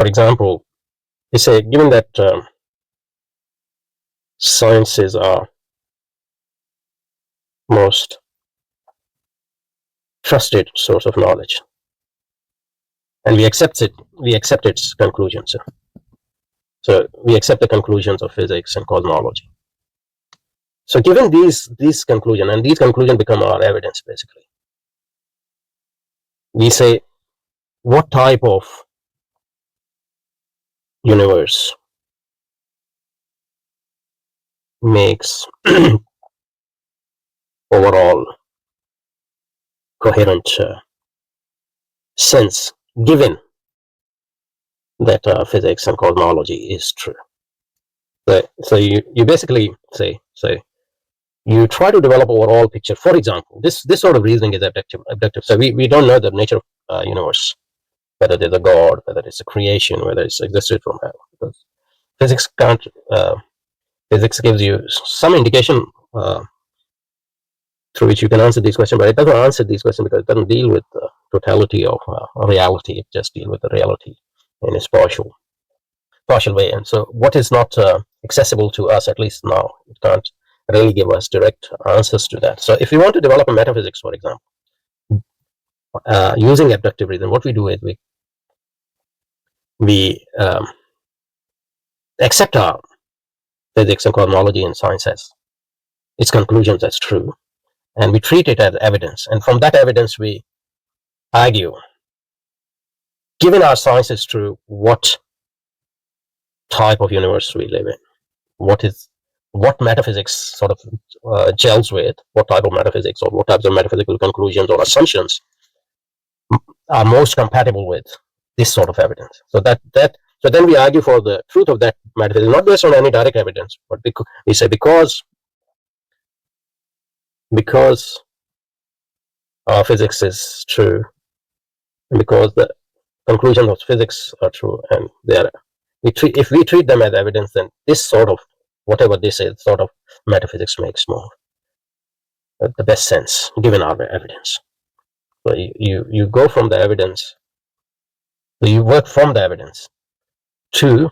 For example, we say, given that sciences are most trusted source of knowledge, and we accept its conclusions. So we accept the conclusions of physics and cosmology. So given these conclusions, and these conclusions become our evidence, basically, we say, what type of universe makes overall coherent sense, given that physics and cosmology is true. So you basically say you try to develop overall picture. For example, this sort of reasoning is abductive. So we don't know the nature of universe, whether there's a God, whether it's a creation, whether it's existed from hell. Because physics can't. Physics gives you some indication through which you can answer these questions, but it doesn't answer these questions because it doesn't deal with the totality of reality. It just deals with the reality in its partial way. And so what is not accessible to us, at least now, it can't really give us direct answers to that. So if we want to develop a metaphysics, for example, using abductive reason, what we do is we accept our physics and cosmology and science as its conclusions as true, and we treat it as evidence. And from that evidence, we argue, given our science is true, what type of universe we live in, what metaphysics sort of gels with, what type of metaphysics or what types of metaphysical conclusions or assumptions are most compatible with this sort of evidence. So then we argue for the truth of that metaphysics, not based on any direct evidence, but we say because our physics is true, and because the conclusions of physics are true, and if we treat them as evidence, then this sort of, whatever this is, sort of metaphysics makes more the best sense given our evidence. So you go from the evidence, so you work from the evidence to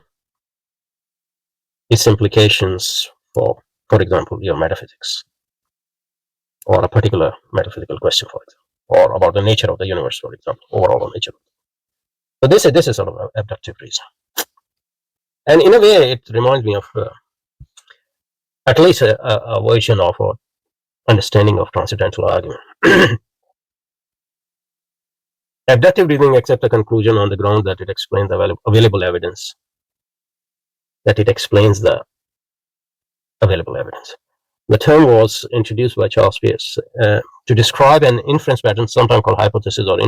its implications for example, your metaphysics, or a particular metaphysical question, for example, or about the nature of the universe, for example, overall nature. So this is sort of an abductive reason. And in a way, it reminds me of at least a version of our understanding of transcendental argument. Abductive reasoning accepts a conclusion on the ground that it explains the available evidence, that it explains the available evidence. The term was introduced by Charles Peirce to describe an inference pattern, sometimes called hypothesis or